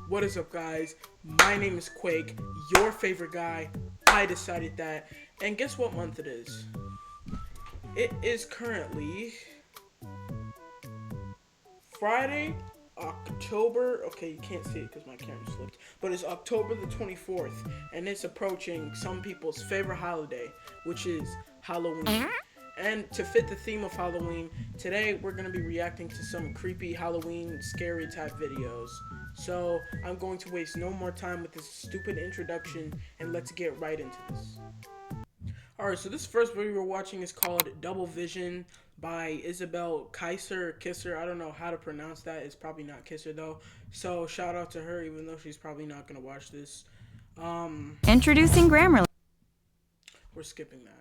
What is up, guys? My name is Quake, your favorite guy. I decided that. And guess what month it is? It is currently Friday, October. Okay, you can't see it because my camera slipped. But it's October the 24th, and it's approaching some people's favorite holiday, which is Halloween. And to fit the theme of Halloween, today we're going to be reacting to some creepy Halloween scary type videos. So I'm going to waste no more time with this stupid introduction and let's get right into this. Alright, so this first video we're watching is called Double Vision by Isabel Kaiser or Kisser. I don't know how to pronounce that. It's probably not Kisser though. So shout out to her even though she's probably not going to watch this. Introducing Grammarly. We're skipping that.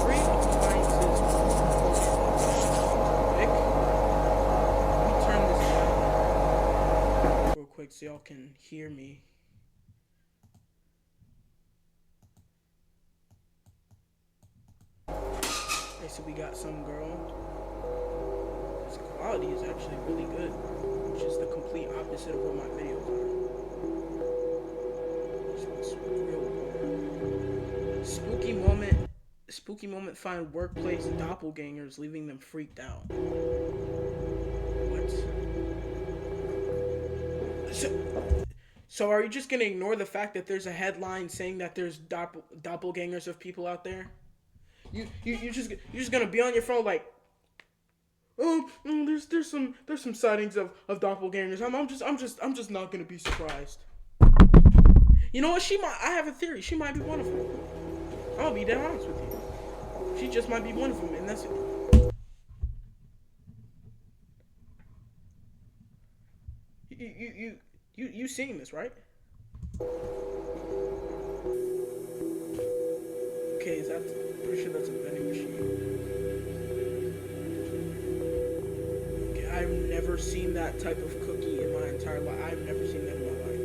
Three appliances quick. Let me turn this down real quick so y'all can hear me. Okay, so we got some girl. This quality is actually really good, which is the complete opposite of what my videos are. This one's real good. Spooky moment find workplace doppelgangers, leaving them freaked out. What? So are you just gonna ignore the fact that there's a headline saying that there's doppelgangers of people out there? You're just gonna be on your phone like, there's some sightings of doppelgangers. I'm just not gonna be surprised. You know what? I have a theory. She might be one of them. I'm gonna be dead honest with you. She just might be one of them, and that's it. You seeing this, right? Okay, pretty sure that's a vending machine. Okay, I've never seen that type of cookie in my entire life. I've never seen that in my life.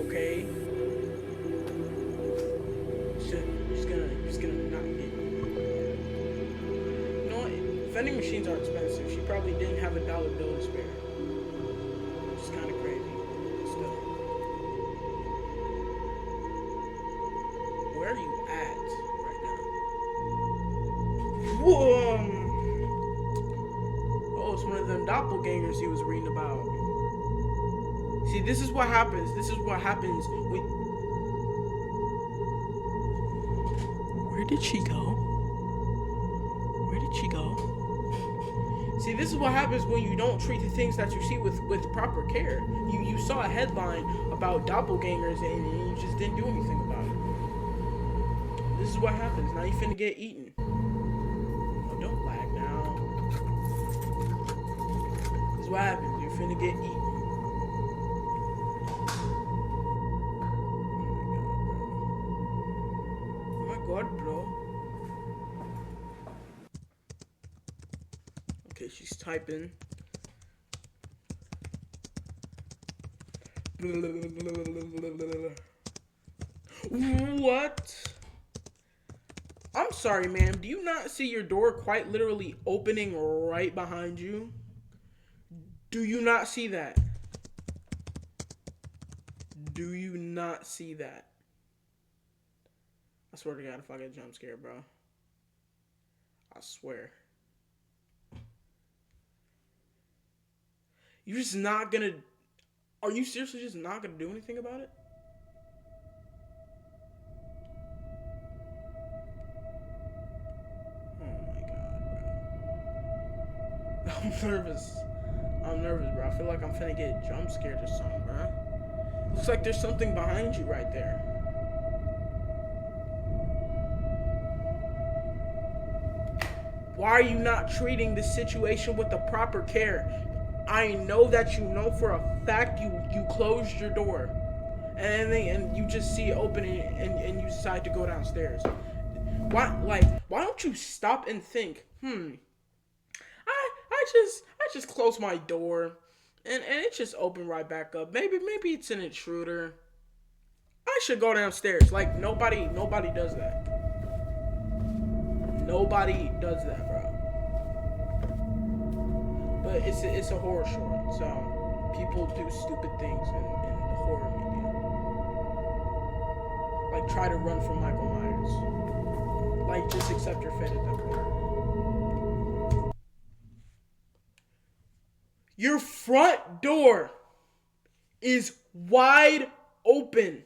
Okay. Just gonna not get. You know what? Vending machines are expensive. She probably didn't have $1 bill to spare. Which is kind of crazy. Still. Where are you at right now? Whoa! Oh, it's one of them doppelgangers he was reading about. See, this is what happens. This is what happens when... Where did she go? Where did she go? See, this is what happens when you don't treat the things that you see with proper care. You saw a headline about doppelgangers and you just didn't do anything about it. This is what happens. Now you finna get eaten. Oh, don't lag now. This is what happens. You're finna get eaten. Oh my god, bro. Okay, she's typing. What? I'm sorry, ma'am. Do you not see your door quite literally opening right behind you? Do you not see that? Do you not see that? I swear to God, if I get a jump scare, bro. I swear. You're just not gonna... Are you seriously just not gonna do anything about it? I'm nervous. I'm nervous, bro. I feel like I'm finna get jump scared or something, bro. Looks like there's something behind you right there. Why are you not treating this situation with the proper care? I know that you know for a fact you closed your door. And you just see it opening and you decide to go downstairs. Why don't you stop and think, I just closed my door and it just opened right back up. Maybe it's an intruder. I should go downstairs. Like nobody does that. Nobody does that, bro. But it's a horror short, so people do stupid things in the horror media. Like try to run from Michael Myers. Like just accept your fate at that point. Your front door is wide open.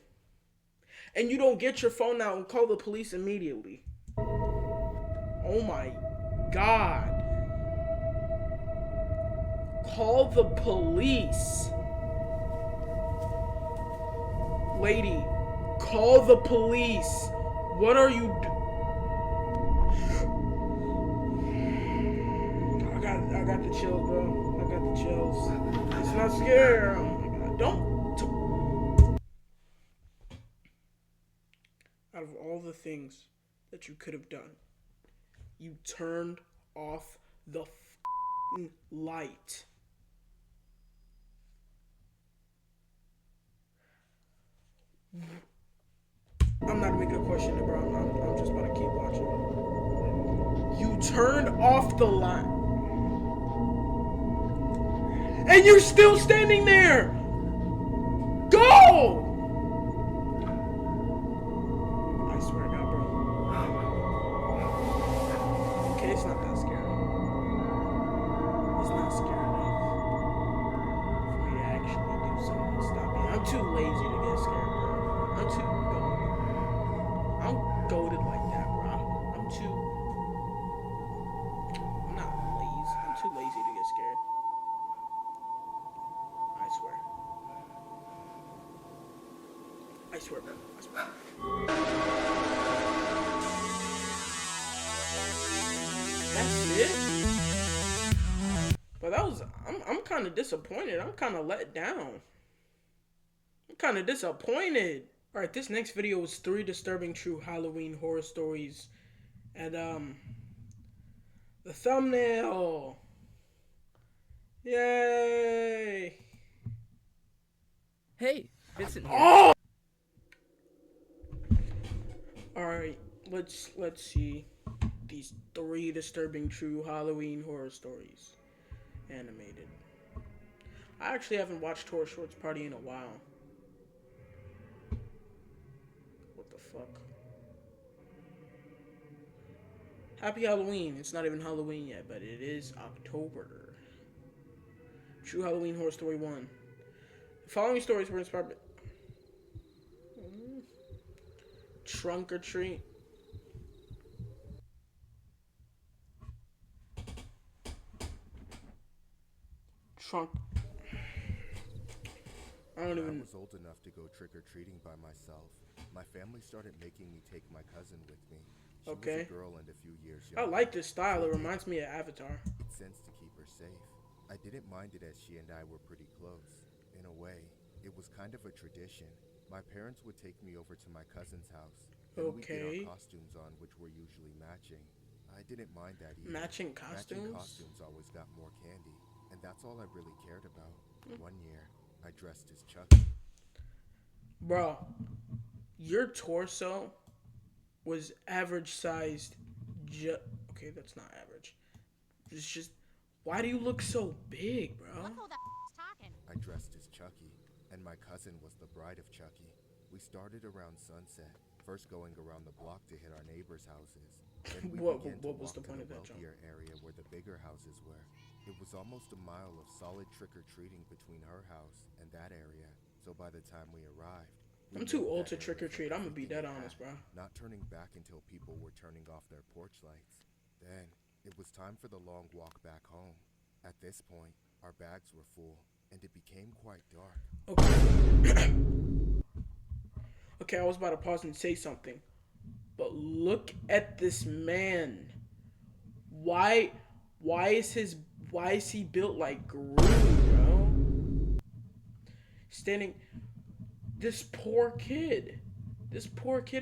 And you don't get your phone out and call the police immediately. Oh my God. Call the police. Lady, call the police. What are you I got the chills, bro. I got the chills. It's not scary. Oh my God. Don't. Out of all the things that you could have done, you turned off the light. I'm not even gonna question it, bro. I'm just about to keep watching. You turned off the light. And you're still standing there! Go! I swear to God, bro. Okay, it's not that scary. It's not scary enough for me to actually do something to stop me. I'm too lazy to get scared, bro. I'm too goated. I'm goated like that, bro. I'm not lazy. I'm too lazy to get scared. I swear. I swear, bro. I swear. That's it? But that was, I'm kind of disappointed. I'm kind of let down. I'm kind of disappointed. All right, this next video is 3 disturbing true Halloween horror stories. And, the thumbnail. Yay. Hey, Vincent here. Oh! Alright, let's see these 3 disturbing true Halloween horror stories. Animated. I actually haven't watched Horror Shorts Party in a while. What the fuck? Happy Halloween. It's not even Halloween yet, but it is October. True Halloween Horror Story 1. The following stories were inspired by Trunk or Treat. Trunk. I don't even. I was old enough to go trick-or-treating by myself. My family started making me take my cousin with me. She was a girl and a few years I younger. like this style. It reminds me of Avatar. It sense to keep her safe. I didn't mind it as she and I were pretty close. In a way, it was kind of a tradition. My parents would take me over to my cousin's house. And we'd get our costumes on, which were usually matching. I didn't mind that either. Matching costumes? Matching costumes always got more candy. And that's all I really cared about. One year, I dressed as Chucky. Bro, your torso was average sized. Okay, that's not average. It's just, why do you look so big, bro? I dressed as Chucky, and my cousin was the bride of Chucky. We started around sunset, first going around the block to hit our neighbors' houses. Then we began to walk to the wealthier area where the bigger houses were. It was almost a mile of solid trick-or-treating between her house and that area, so by the time we arrived, I'm too old to trick-or-treat. I'm gonna be dead honest, bro. Not turning back until people were turning off their porch lights. Then, it was time for the long walk back home. At this point, our bags were full, and it became quite dark. Okay. Okay, I was about to pause and say something. But look at this man. Why is he built like GRU, bro? This poor kid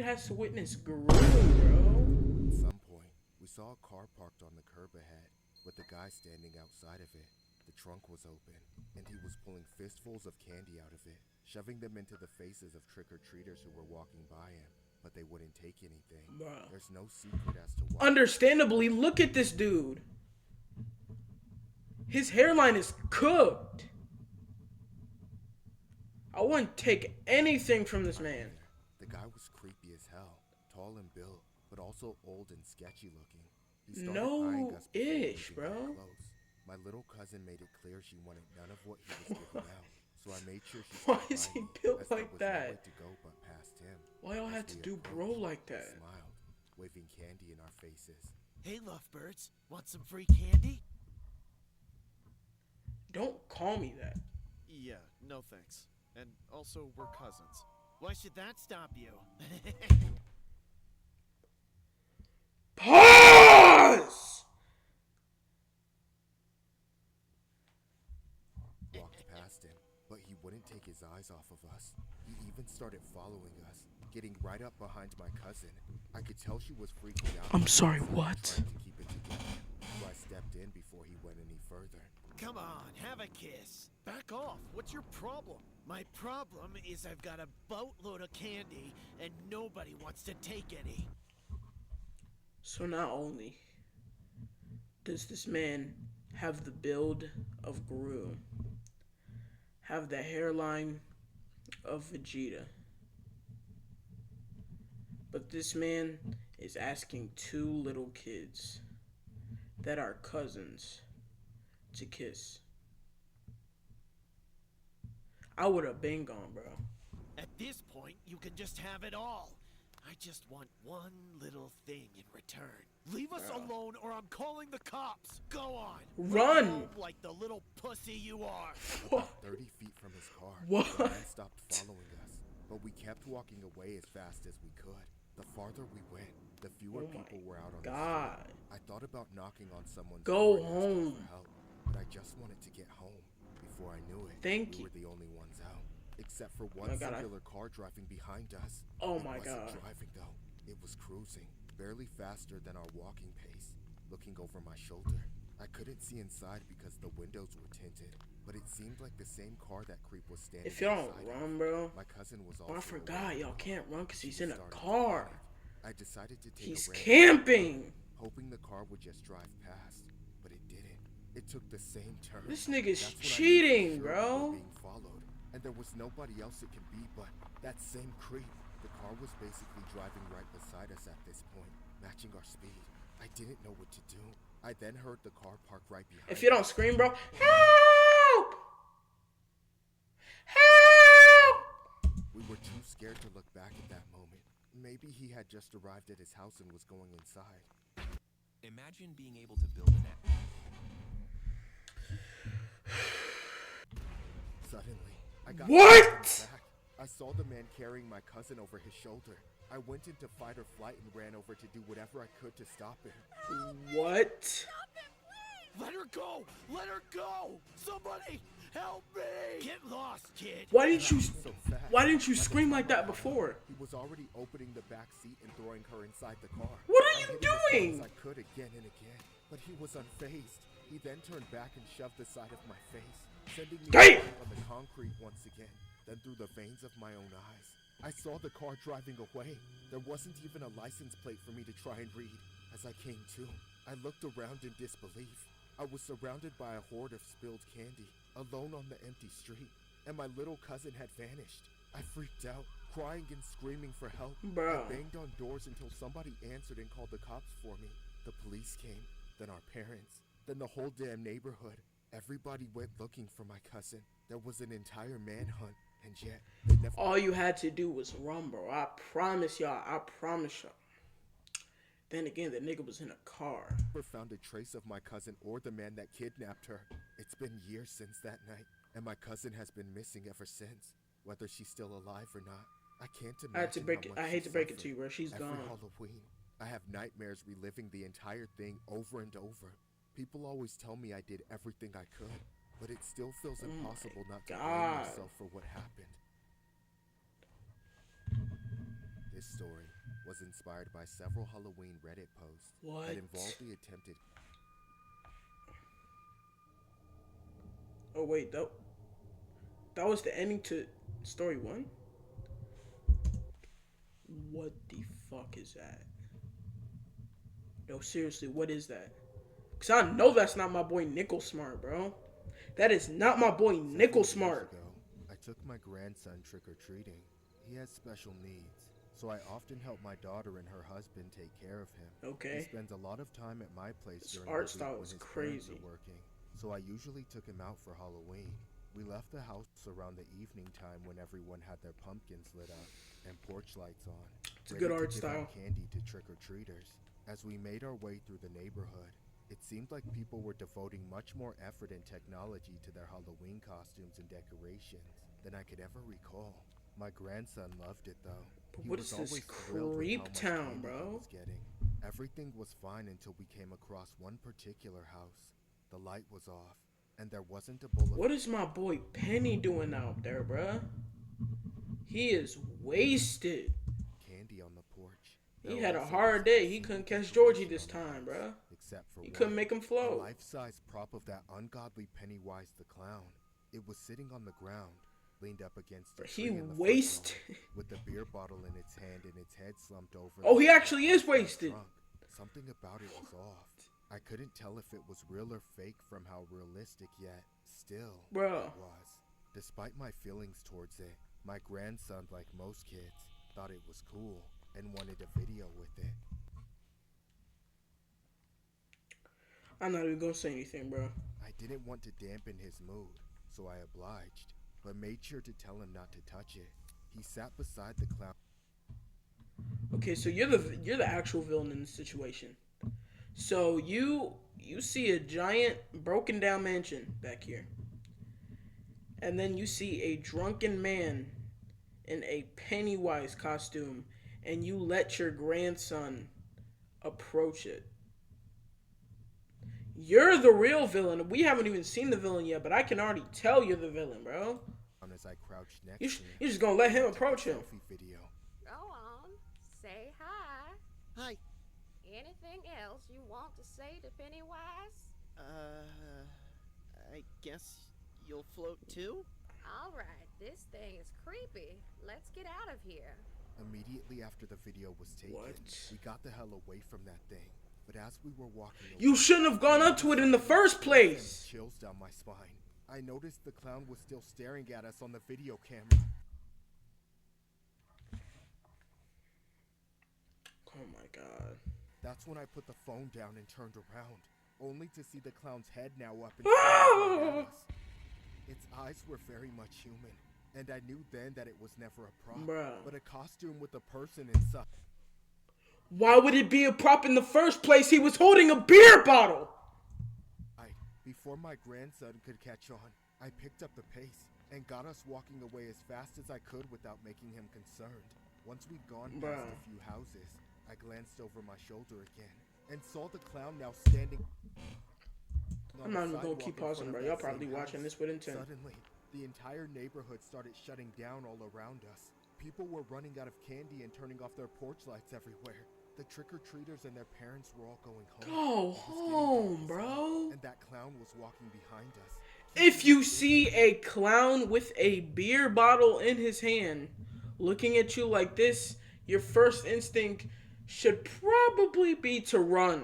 has to witness GRU, bro. At some point, we saw a car parked on the curb ahead, with the guy standing outside of it. The trunk was open, and he was pulling fistfuls of candy out of it, shoving them into the faces of trick-or-treaters who were walking by him, but they wouldn't take anything. Bruh. There's no secret as to why. Understandably, look at this dude. His hairline is cooked. I wouldn't take anything from this man. The guy was creepy as hell, tall and built, but also old and sketchy looking. He started eyeing No us before ish, moving that bro. close. My little cousin made it clear she wanted none of what he was giving out, so I made sure she Why stood is by he me, built as there like was that? nowhere to go but past him. Why y'all As had to we do bro approached, like he that? smiled, waving candy in our faces. Hey, lovebirds, want some free candy? Don't call me that. Yeah, no thanks. And also, we're cousins. Why should that stop you? Pause! Walked past him, but he wouldn't take his eyes off of us. He even started following us, getting right up behind my cousin. I could tell she was freaking out. I'm sorry, and what? trying to keep it together. So I stepped in before he went any further. Come on, have a kiss. Back off! What's your problem? My problem is I've got a boatload of candy and nobody wants to take any. So not only does this man have the build of GRU, have the hairline of Vegeta, but this man is asking two little kids that are cousins to kiss. I would have been gone, bro. At this point, you can just have it all. I just want one little thing in return. Leave us alone or I'm calling the cops. Go on. Run! home like the little pussy you are. What? 30 feet from his car, What? the man stopped following us, but we kept walking away as fast as we could. The farther we went, the fewer Oh my people were out on God. the street. I thought about knocking on someone's Go door and asking home. for help, but I just wanted to get home. Before I knew it, Thank we you. were the only ones out, except for one my God, singular car driving behind us. Oh It my wasn't God. driving though; it was cruising, barely faster than our walking pace. Looking over my shoulder, I couldn't see inside because the windows were tinted, but it seemed like the same car that creep was standing. If y'all inside don't of. run, bro. My cousin was Oh, also I forgot aware. y'all can't run because She he's in a started to car. panic. I decided to take He's a random camping. turn, hoping the car would just drive past, but it didn't. It took the same turn. This nigga's That's when I knew for cheating, sure we bro. were being followed, and there was nobody else it could be but that same creep. The car was basically driving right beside us at this point, matching our speed. I didn't know what to do. I then heard the car park right behind If you don't us. scream, bro, help! Help! We were too scared to look back at that moment. Maybe he had just arrived at his house and was going inside. Imagine being able to build an app. Suddenly, I got What? taken aback. I saw the man carrying my cousin over his shoulder. I went into fight or flight and ran over to do whatever I could to stop him. What? Let her go! Let her go! Somebody help me! Get lost, kid. Why didn't you? So fast. Why didn't you By the scream time like I that got before? out, He was already opening the back seat and throwing her inside the car. What are I you hit him as hard doing? as I could again and again, but he was unfazed. He then turned back and shoved the side of my face, sending me Damn! flying on the concrete once again, then through the veins of my own eyes. I saw the car driving away. There wasn't even a license plate for me to try and read. As I came to, I looked around in disbelief. I was surrounded by a horde of spilled candy, alone on the empty street, and my little cousin had vanished. I freaked out, crying and screaming for help. Bruh. I banged on doors until somebody answered and called the cops for me. The police came, then our parents, then the whole damn neighborhood. Everybody went looking for my cousin. There was an entire manhunt, and yet they never All you had to do was run, bro. I promise y'all. I promise y'all. Then again, the nigga was in a car. found a trace of my cousin or the man that kidnapped her. It's been years since that night, and my cousin has been missing ever since. Whether she's still alive or not, I can't imagine. I had to break how it. much I hate she to break it to suffered. you, bro. She's Every gone. Halloween, I have nightmares reliving the entire thing over and over. People always tell me I did everything I could, but it still feels impossible not to blame God. myself for what happened. This story was inspired by several Halloween Reddit posts What? that involved the attempted. Oh wait, that was the ending to story 1. What the fuck is that? No, seriously, what is that? Cause I know that's not my boy Nickel Smart, bro. That is not my boy Nickel Smart. Ago, I took my grandson trick-or-treating. He has special needs, so I often help my daughter and her husband take care of him. Okay. He spends a lot of time at my place This during art the week style when is his parents crazy. are working, so I usually took him out for Halloween. We left the house around the evening time when everyone had their pumpkins lit up and porch lights on. It's a good art to give style. out candy to trick-or-treaters. As we made our way through the neighborhood, it seemed like people were devoting much more effort and technology to their Halloween costumes and decorations than I could ever recall. My grandson loved it though. But He what was is this always thrilled with how creep much town, candy he bro? was getting. Everything was fine until we came across one particular house. The light was off, and there wasn't a bowl of What is my boy Penny doing out there, bruh? He is wasted. candy on the porch. He There had a also hard wasn't day. He single couldn't catch decoration Georgie this on the time, house, bruh. Except for He one. couldn't make him A float. life-size prop of that ungodly Pennywise the Clown. It was sitting on the ground, leaned up against a He tree in the front wasted. yard, with the beer bottle in its hand and its head slumped over. Oh, the he top actually of is the wasted. trunk. Something about it was off. I couldn't tell if it was real or fake from how realistic, yet still Bruh. it was. Despite my feelings towards it, my grandson, like most kids, thought it was cool and wanted a video with it. I'm not even gonna say anything, bro. I didn't want to dampen his mood, so I obliged, but made sure to tell him not to touch it. He sat beside the clown. Okay, so you're the actual villain in this situation. So you see a giant broken down mansion back here. And then you see a drunken man in a Pennywise costume, and you let your grandson approach it. You're the real villain. We haven't even seen the villain yet, but I can already tell you're the villain, bro. As I crouched next You to him, you're just gonna let him took a approach him. selfie video. Go on, say hi. Hi. Anything else you want to say to Pennywise? I guess you'll float too? All right, this thing is creepy. Let's get out of here. Immediately after the video was taken, What? we got the hell away from that thing. But as we were walking away, You shouldn't have gone up to it in the first place. chills down my spine. I noticed the clown was still staring at us on the video camera. Oh my god. That's when I put the phone down and turned around, only to see the clown's head now up and staring at us. Its eyes were very much human, and I knew then that it was never a prop, Bruh. but a costume with a person inside. Why would it be a prop in the first place? He was holding a beer bottle. Before my grandson could catch on, I picked up the pace and got us walking away as fast as I could without making him concerned. Once we'd gone past a few houses, I glanced over my shoulder again and saw the clown now standing. I'm not even gonna keep pausing, bro. Y'all probably watching this with intent. Suddenly, the entire neighborhood started shutting down all around us. People were running out of candy and turning off their porch lights everywhere. The trick-or-treaters and their parents were all going home. Go home, bro. And that clown was walking behind us. If you see a clown with a beer bottle in his hand looking at you like this, your first instinct should probably be to run.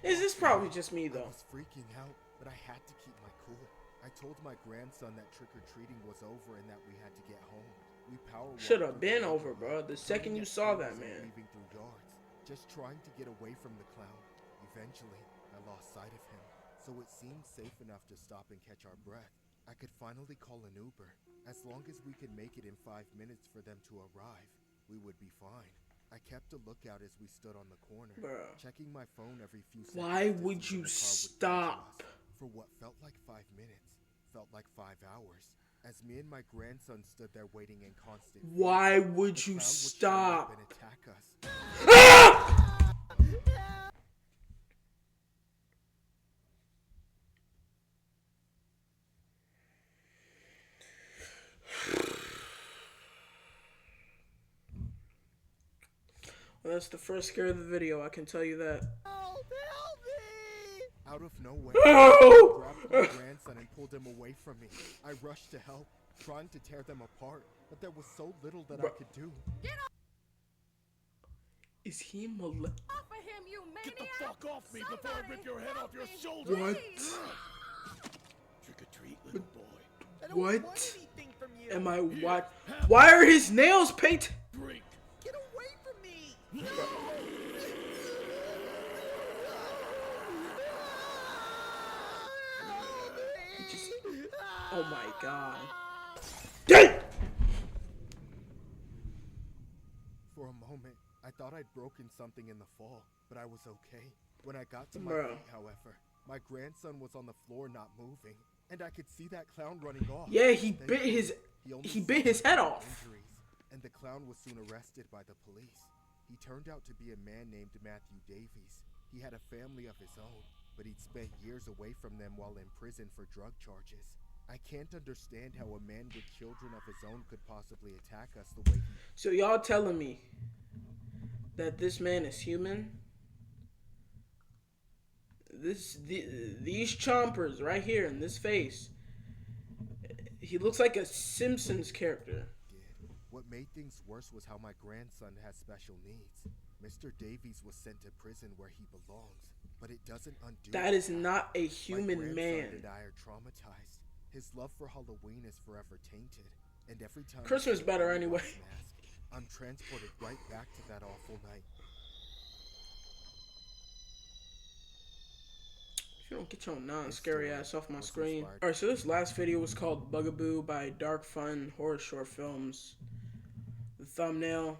Is this probably just me, I though? was freaking out, but I had to keep my cool. I told my grandson that trick-or-treating was over and that we had to get home. We power Should have been over, bro. The second you saw that, man. Leaving through yards, just trying to get away from the clown. Eventually, I lost sight of him, so it seemed safe enough to stop and catch our breath. I could finally call an Uber. As long as we could make it in 5 minutes for them to arrive, we would be fine. I kept a lookout as we stood on the corner, Bruh. checking my phone every few seconds. Why to would see you when a car would catch stop? us. For what felt like 5 minutes, felt like 5 hours. As me and my grandson stood there waiting in constant fear, Why would the you clown would show up stop? and attack us. Well, that's the first scare of the video, I can tell you that. Help me! Out of nowhere, No! I grabbed my grandson and pulled him away from me. I rushed to help, trying to tear them apart, but there was so little that I could do. Is he Off of him, you maniac! Get the fuck off me before I rip your head off your Somebody shoulder! What? Trick or treat, little boy. What am I what? Why are his nails painted? Drink. Get away from me! He just, oh my god. Dang! For a moment, I thought I'd broken something in the fall, but I was okay. When I got to my Bro. feet, however, my grandson was on the floor not moving, and I could see that clown running off. Yeah, he Thankfully, bit his only he bit his suffered head minor off. injuries, and the clown was soon arrested by the police. He turned out to be a man named Matthew Davies. He had a family of his own, but he'd spent years away from them while in prison for drug charges. I can't understand how a man with children of his own could possibly attack us the way he... So y'all telling me that this man is human? These chompers right here in this face. He looks like a Simpsons character. What made things worse was how my grandson has special needs. Mr. Davies was sent to prison where he belongs, but it doesn't undo... That is not a My human grandson man. and I are traumatized. His love for Halloween is forever tainted, and every time... Christmas I better wear anyway. his mask, I'm transported right back to that awful night. If you don't get your non-scary ass off my screen. Alright, so this last video was called Bugaboo by Dark Fun Horror Short Films. The thumbnail.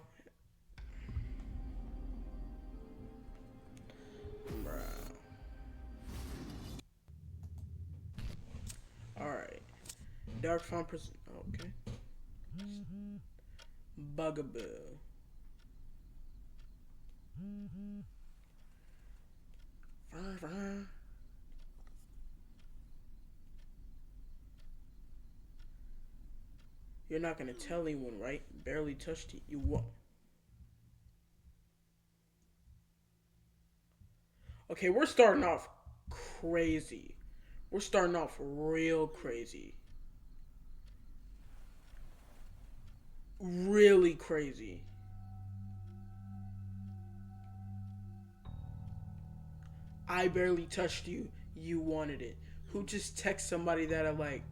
Alright. Dark Fun okay. Bugaboo. You're not gonna tell anyone, right? Barely touched it. You won't. Okay, we're starting off crazy. We're starting off real crazy. Really crazy. I barely touched you. You wanted it. Who just text somebody that I like?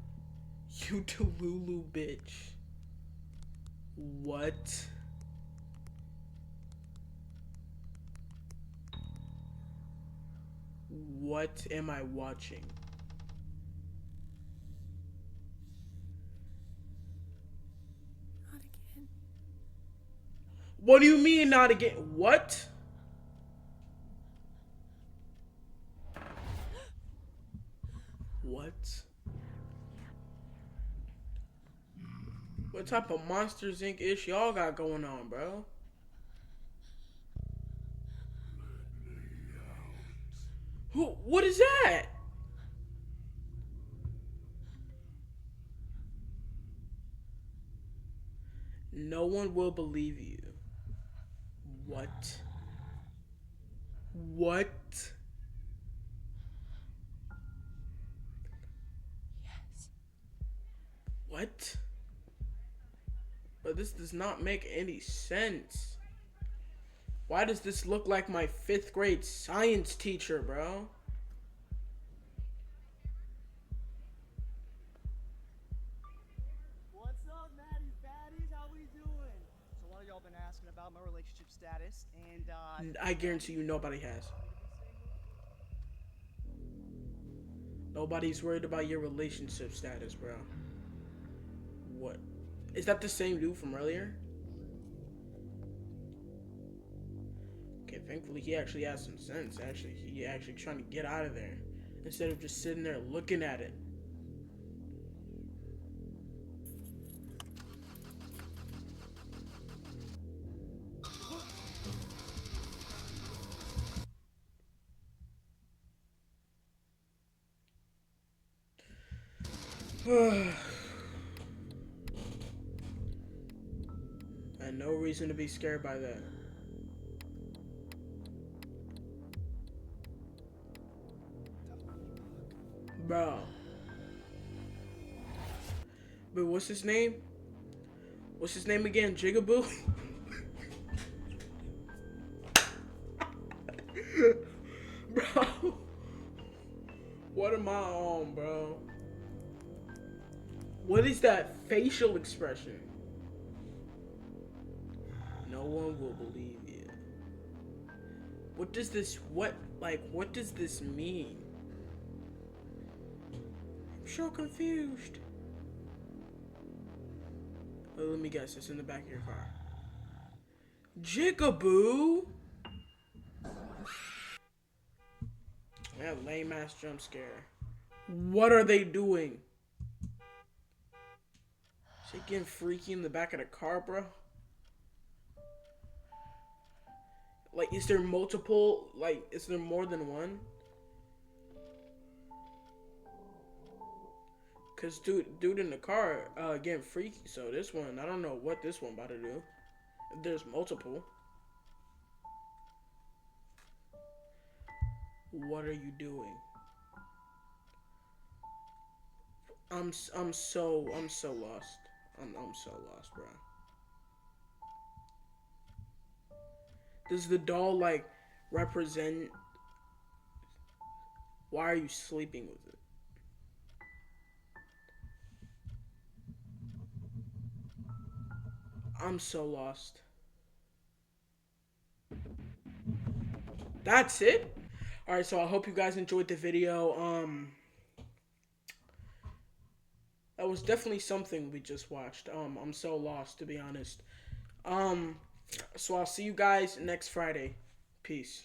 You Delulu bitch. What? What am I watching? Not again. What do you mean not again? What? What? What type of Monsters Inc. ish y'all got going on, bro? Who? What is that? No one will believe you. What? What? Yes. What? But this does not make any sense. Why does this look like my 5th grade science teacher, bro? What's up, Maddie Fatties? How we doing? So a lot of y'all been asking about my relationship status, and I guarantee you nobody has. Nobody's worried about your relationship status, bro. What? Is that the same dude from earlier? Okay, thankfully he actually has some sense. Actually, he actually trying to get out of there instead of just sitting there looking at it. And no reason to be scared by that. Bro. But what's his name? What's his name again? Jigaboo? What am I on, bro? What is that facial expression? No one will believe you. What does this, what does this mean? I'm so confused. Oh, let me guess, it's in the back of your car. Jigaboo! That lame ass jump scare. What are they doing? Is it getting freaky in the back of the car, bro? Like, is there multiple? Like, is there more than one? Cause dude in the car getting freaky. So this one, I don't know what this one about to do. If there's multiple. What are you doing? I'm so lost. I'm so lost, bro. Does the doll like represent? Why are you sleeping with it? I'm so lost. That's it. All right, so I hope you guys enjoyed the video. That was definitely something we just watched. I'm so lost, to be honest. So I'll see you guys next Friday. Peace.